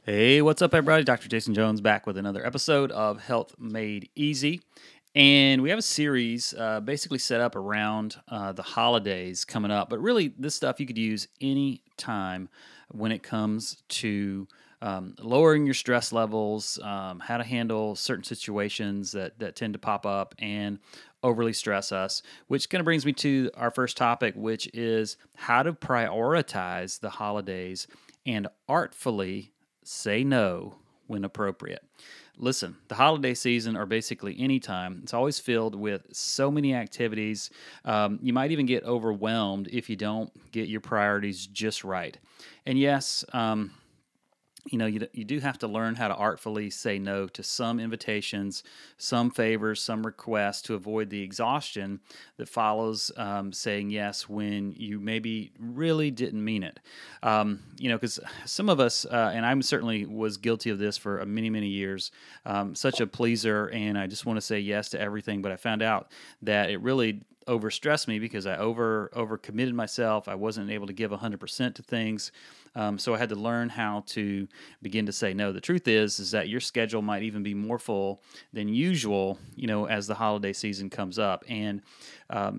Hey, what's up, everybody? Dr. Jason Jones back with another episode of Health Made Easy. And we have a series basically set up around the holidays coming up. But really, this stuff you could use any time when it comes to lowering your stress levels, how to handle certain situations that tend to pop up and overly stress us, which kind of brings me to our first topic, which is how to prioritize the holidays and artfully say no when appropriate. Listen, the holiday season, or basically any time, it's always filled with so many activities. You might even get overwhelmed if you don't get your priorities just right. And yes, you do have to learn how to artfully say no to some invitations, some favors, some requests to avoid the exhaustion that follows saying yes when you maybe really didn't mean it. Because some of us, and I certainly was guilty of this for many, many years, such a pleaser, and I just want to say yes to everything. But I found out that it really overstressed me because I over committed myself. I wasn't able to give 100% to things. So I had to learn how to begin to say no. The truth is that your schedule might even be more full than usual, as the holiday season comes up. And,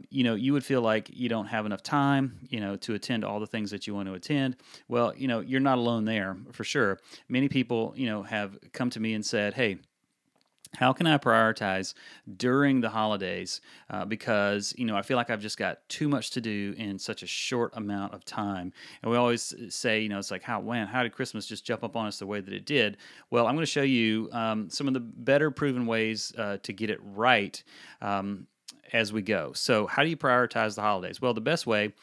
you would feel like you don't have enough time, to attend all the things that you want to attend. Well, you're not alone there for sure. Many people, have come to me and said, hey, how can I prioritize during the holidays? Because I feel like I've just got too much to do in such a short amount of time. And we always say, it's like, how did Christmas just jump up on us the way that it did? Well, I'm going to show you some of the better proven ways to get it right. As we go. So, how do you prioritize the holidays? Well, the best way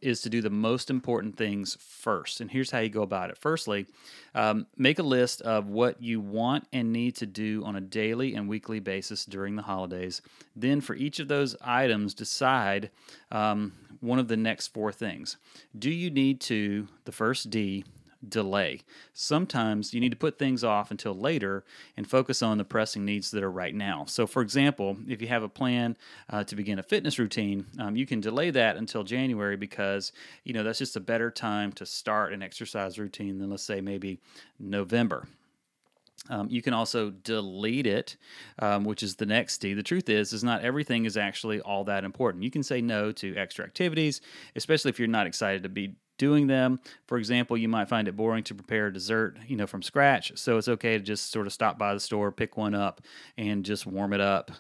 is to do the most important things first. And here's how you go about it. Firstly, make a list of what you want and need to do on a daily and weekly basis during the holidays. Then, for each of those items, decide one of the next four things. Do you need to, the first D, delay? Sometimes you need to put things off until later and focus on the pressing needs that are right now. So, for example, if you have a plan to begin a fitness routine, you can delay that until January because that's just a better time to start an exercise routine than, let's say, maybe November. You can also delete it, which is the next D. The truth is not everything is actually all that important. You can say no to extra activities, especially if you're not excited to be doing them. For example, you might find it boring to prepare a dessert, from scratch. So it's okay to just sort of stop by the store, pick one up, and just warm it up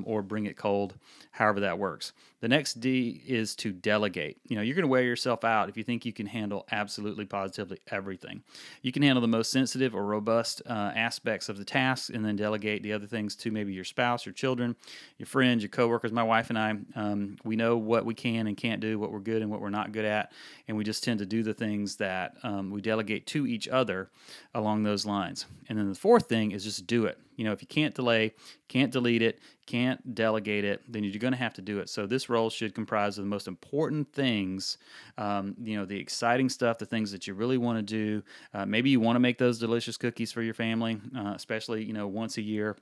or bring it cold, however that works. The next D is to delegate. You're going to wear yourself out if you think you can handle absolutely positively everything. You can handle the most sensitive or robust aspects of the task and then delegate the other things to maybe your spouse, your children, your friends, your coworkers. My wife and I, we know what we can and can't do, what we're good and what we're not good at, and we just tend to do the things that we delegate to each other along those lines. And then the fourth thing is just do it. If you can't delay, can't delete it, can't delegate it, then you're going to have to do it. So this role should comprise of the most important things, the exciting stuff, the things that you really want to do. Maybe you want to make those delicious cookies for your family, especially, once a year.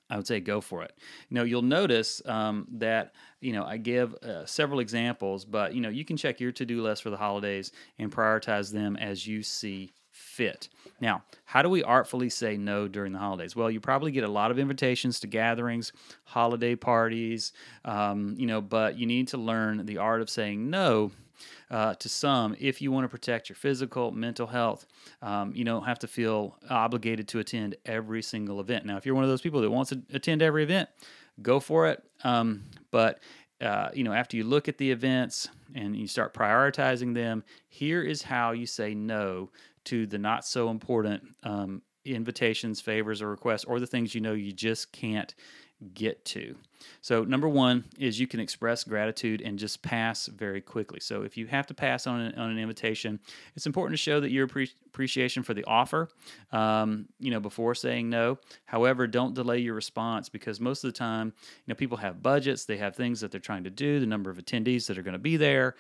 I would say go for it. You'll notice that, I give several examples, but, you can check your to-do list for the holidays and prioritize them as you see fit. Now, how do we artfully say no during the holidays? Well, you probably get a lot of invitations to gatherings, holiday parties, but you need to learn the art of saying no to some if you want to protect your physical, mental health. You don't have to feel obligated to attend every single event. Now, if you're one of those people that wants to attend every event, go for it. But after you look at the events and you start prioritizing them, here is how you say no to the not so important invitations, favors, or requests, or the things you just can't get to. So number one is you can express gratitude and just pass very quickly. So if you have to pass on an invitation, it's important to show that your appreciation for the offer, before saying no. However, don't delay your response because most of the time, people have budgets, they have things that they're trying to do, the number of attendees that are going to be there.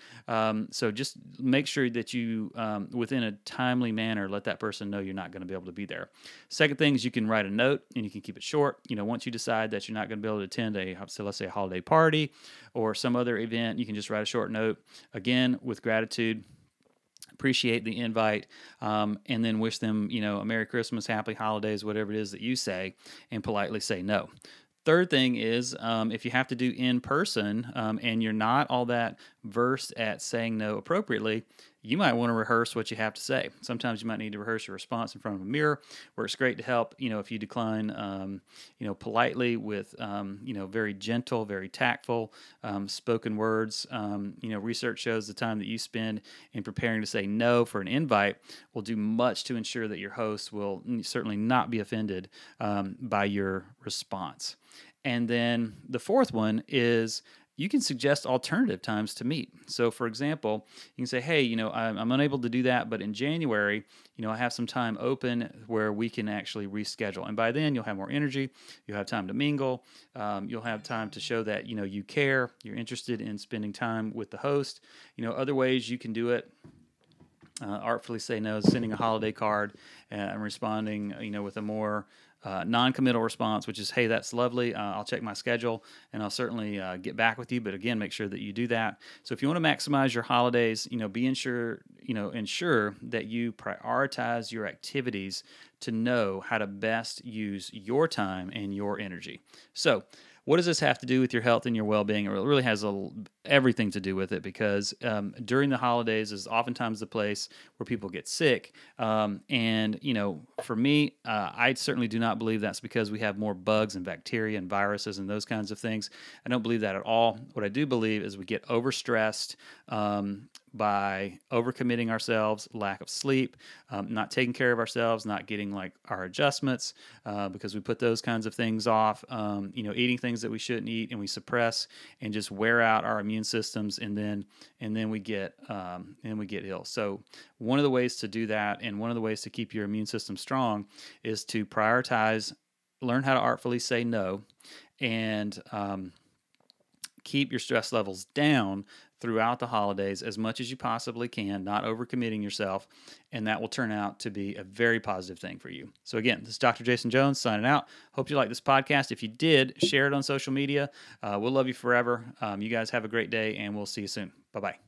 So just make sure that you, within a timely manner, let that person know you're not going to be able to be there. Second thing is you can write a note and you can keep it short. Once you decide that you're not going to be able to attend so let's say a holiday party or some other event, you can just write a short note, again, with gratitude. appreciate the invite, and then wish them, a Merry Christmas, Happy Holidays, whatever it is that you say, and politely say no. Third thing is, if you have to do in person, and you're not all that versed at saying no appropriately, you might want to rehearse what you have to say. Sometimes you might need to rehearse your response in front of a mirror, where it's great to help, if you decline, politely with, very gentle, very tactful, spoken words. Research shows the time that you spend in preparing to say no for an invite will do much to ensure that your host will certainly not be offended by your response. And then the fourth one is you can suggest alternative times to meet. So, for example, you can say, hey, I'm unable to do that, but in January, I have some time open where we can actually reschedule. And by then, you'll have more energy. You'll have time to mingle. You'll have time to show that, you care. You're interested in spending time with the host. Other ways you can do it. Artfully say no, sending a holiday card and responding, with a more non-committal response, which is, hey, that's lovely. I'll check my schedule and I'll certainly get back with you. But again, make sure that you do that. So if you want to maximize your holidays, ensure that you prioritize your activities to know how to best use your time and your energy. So what does this have to do with your health and your well-being? It really has everything to do with it, because during the holidays is oftentimes the place where people get sick. And for me, I certainly do not believe that's because we have more bugs and bacteria and viruses and those kinds of things. I don't believe that at all. What I do believe is we get overstressed by overcommitting ourselves, lack of sleep, not taking care of ourselves, not getting like our adjustments because we put those kinds of things off, eating things that we shouldn't eat, and we suppress and just wear out our immune systems, and then we get ill. So one of the ways to do that, and one of the ways to keep your immune system strong, is to prioritize, learn how to artfully say no, and keep your stress levels down throughout the holidays as much as you possibly can, not overcommitting yourself, and that will turn out to be a very positive thing for you. So again, this is Dr. Jason Jones signing out. Hope you like this podcast. If you did, share it on social media. We'll love you forever. You guys have a great day, and we'll see you soon. Bye-bye.